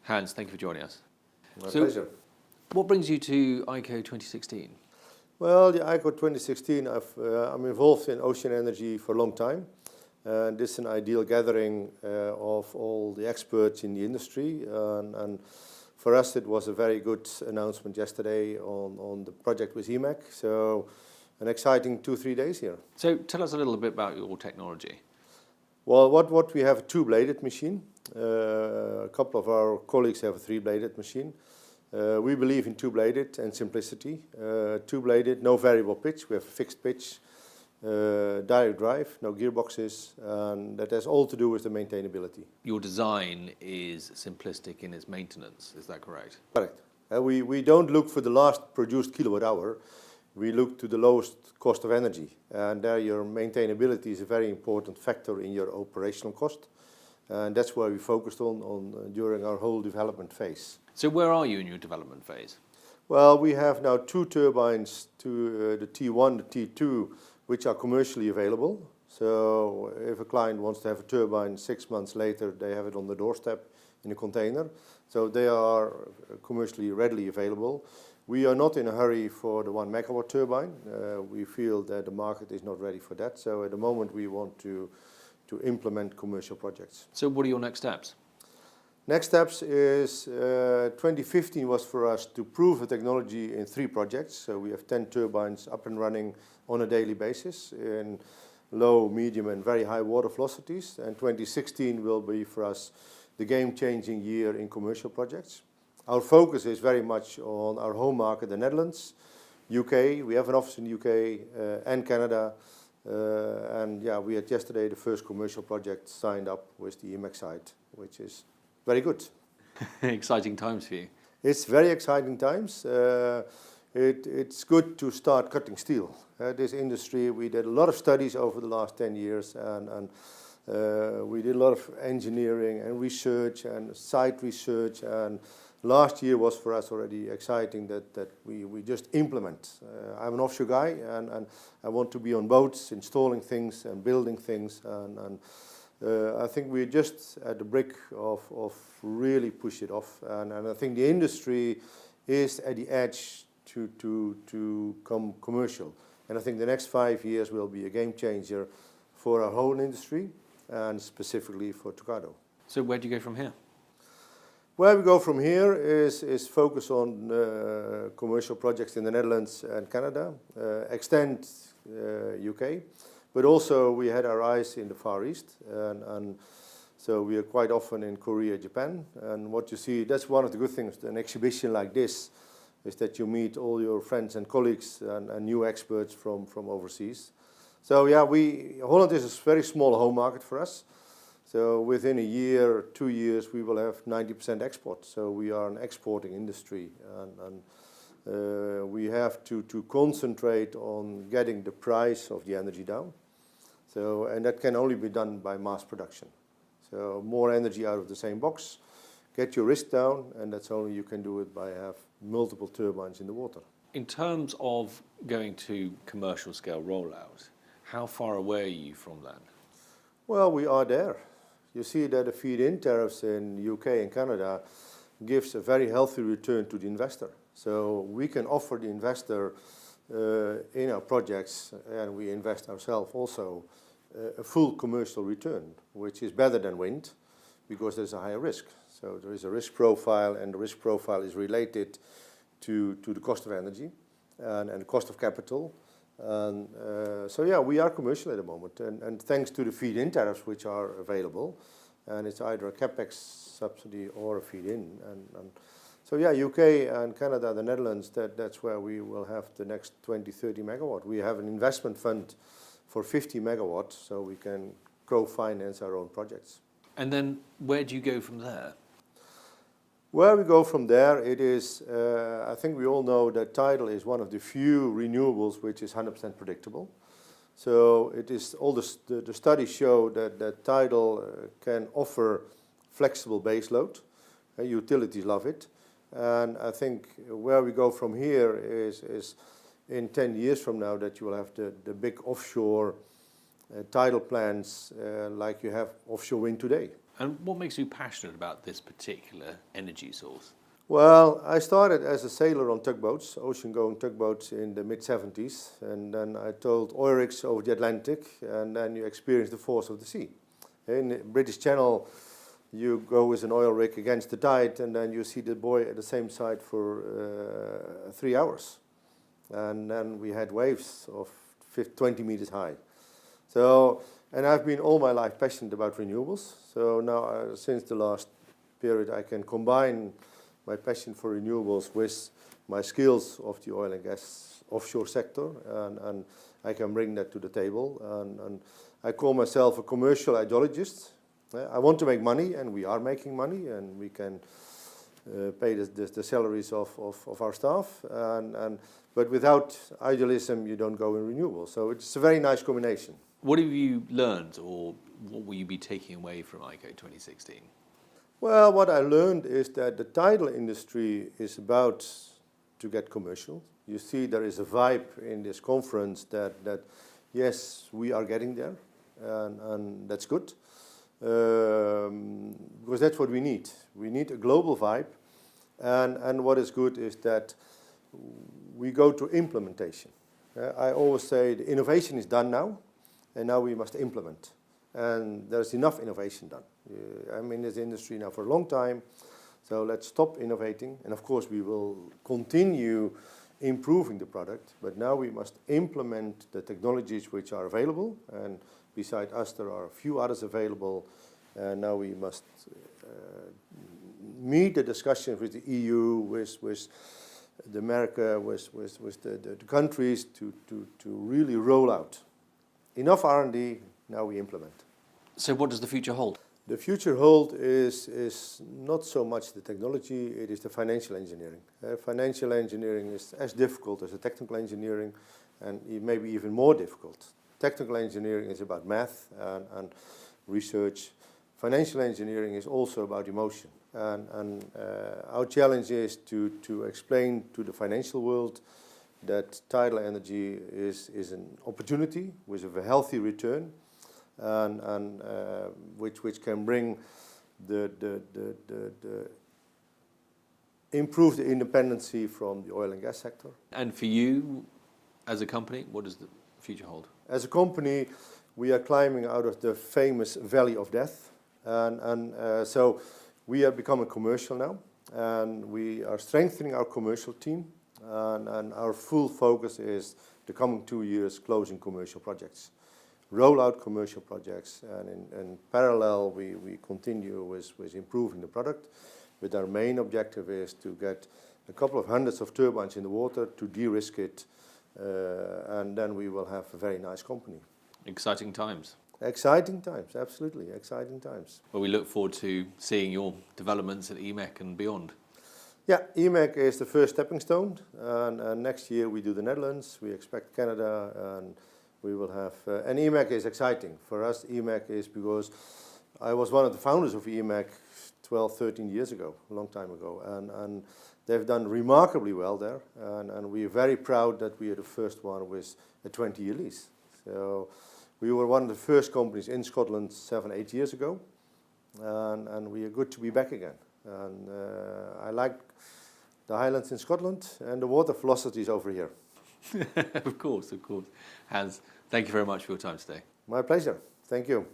Hans, thank you for joining us. My pleasure. What brings you to ICOE 2016? Well, the ICOE 2016, I'm involved in ocean energy for a long time. This is an ideal gathering of all the experts in the industry. And for us, it was a very good announcement yesterday on the project with EMAC. So an exciting 2-3 days here. So tell us a little bit about your technology. Well, what we have a two-bladed machine. A couple of our colleagues have a three-bladed machine. We believe in two-bladed and simplicity. Two-bladed, no variable pitch. We have fixed pitch, direct drive, no gearboxes, and that has all to do with the maintainability. Your design is simplistic in its maintenance, is that correct? Correct. We don't look for the last produced kilowatt hour. We look to the lowest cost of energy, and there your maintainability is a very important factor in your operational cost, and that's where we focused on during our whole development phase. So where are you in your development phase? Well, we have now 2 turbines, the T1, the T2, which are commercially available. So if a client wants to have a turbine 6 months later, they have it on the doorstep in a container. So they are commercially readily available. We are not in a hurry for the 1 megawatt turbine. We feel that the market is not ready for that. So at the moment we want to implement commercial projects. So what are your next steps? Next steps is 2015 was for us to prove the technology in 3 projects. So we have 10 turbines up and running on a daily basis in low, medium and very high water velocities. And 2016 will be for us the game-changing year in commercial projects. Our focus is very much on our home market, the Netherlands, UK. We have an office in the UK and Canada. And yeah, we had yesterday the first commercial project signed up with the EMAC side, which is very good. Exciting times for you. It's very exciting times. It's good to start cutting steel. This industry, we did a lot of studies over the last 10 years and we did a lot of engineering and research and site research, and last year was for us already exciting that we just implement. I'm an offshore guy and I want to be on boats installing things and building things, and I think we're just at the brink of really push it off, and I think the industry is at the edge to come commercial. And I think the next 5 years will be a game changer for our whole industry and specifically for Tocardo. So where do you go from here? Where we go from here is focus on commercial projects in the Netherlands and Canada, extend UK, but also we had our eyes in the Far East, and so we are quite often in Korea, Japan, and what you see, that's one of the good things, an exhibition like this, is that you meet all your friends and colleagues and new experts from overseas. So yeah, Holland is a very small home market for us. So within a year, 2 years, we will have 90% export. So we are an exporting industry, and we have to concentrate on getting the price of the energy down. So, and that can only be done by mass production. So more energy out of the same box, get your risk down, and that's only you can do it by have multiple turbines in the water. In terms of going to commercial scale rollout, how far away are you from that? Well, we are there. You see that the feed-in tariffs in UK and Canada gives a very healthy return to the investor. So we can offer the investor in our projects, and we invest ourselves also, a full commercial return, which is better than wind because there's a higher risk. So there is a risk profile, and the risk profile is related to the cost of energy and the cost of capital. And so yeah, we are commercial at the moment, and thanks to the feed-in tariffs which are available, and it's either a capex subsidy or a feed-in. And so yeah, UK and Canada, the Netherlands, that's where we will have the next 20-30 megawatt. We have an investment fund for 50 megawatts, so we can co-finance our own projects. And then where do you go from there? Where we go from there, it is, I think we all know that tidal is one of the few renewables which is 100% predictable. So it is, all the studies show that tidal can offer flexible base load. Utilities love it. And I think where we go from here is in 10 years from now that you will have the big offshore tidal plants like you have offshore wind today. And what makes you passionate about this particular energy source? Well, I started as a sailor on tugboats, ocean-going tugboats in the mid-70s, and then I towed oil rigs over the Atlantic, and then you experience the force of the sea. In the British Channel, you go with an oil rig against the tide, and then you see the buoy at the same side for 3 hours. And then we had waves of 20 meters high. So, and I've been all my life passionate about renewables. So now, since the last period, I can combine my passion for renewables with my skills of the oil and gas offshore sector, and I can bring that to the table. And I call myself a commercial ideologist. I want to make money, and we are making money, and we can pay the salaries of our staff. But without idealism, you don't go in renewables. So it's a very nice combination. What have you learned, or what will you be taking away from ICOE 2016? Well, what I learned is that the tidal industry is about to get commercial. You see there is a vibe in this conference that yes, we are getting there, and that's good. Because that's what we need. We need a global vibe, and what is good is that we go to implementation. I always say the innovation is done now, and now we must implement. And there's enough innovation done. I'm in this industry now for a long time, so let's stop innovating. And of course, we will continue improving the product, but now we must implement the technologies which are available. And beside us, there are a few others available. And now we must meet the discussion with the EU, with the America, with the countries to really roll out. Enough R&D, now we implement. So what does the future hold? The future hold is not so much the technology, it is the financial engineering. Financial engineering is as difficult as the technical engineering, and maybe even more difficult. Technical engineering is about math and research. Financial engineering is also about emotion. And our challenge is to explain to the financial world that tidal energy is an opportunity with a healthy return, and which can bring improve the independency from the oil and gas sector. And for you, as a company, what does the future hold? As a company, we are climbing out of the famous valley of death, so we are becoming commercial now, and we are strengthening our commercial team, and our full focus is the coming 2 years closing commercial projects. Roll out commercial projects, and in parallel we continue with improving the product, but our main objective is to get a couple of hundreds of turbines in the water to de-risk it, and then we will have a very nice company. Exciting times. Exciting times, absolutely, exciting times. Well, we look forward to seeing your developments at EMEC and beyond. Yeah, EMEC is the first stepping stone, and next year we do the Netherlands, we expect Canada, and we will have, and EMEC is exciting. For us, EMEC is because I was one of the founders of EMEC 12, 13 years ago, a long time ago, and they've done remarkably well there, and we're very proud that we are the first one with a 20-year lease. So we were one of the first companies in Scotland 7, 8 years ago, and we are good to be back again. And I like the Highlands in Scotland and the water velocities over here. Of course, of course. Hans, thank you very much for your time today. My pleasure. Thank you.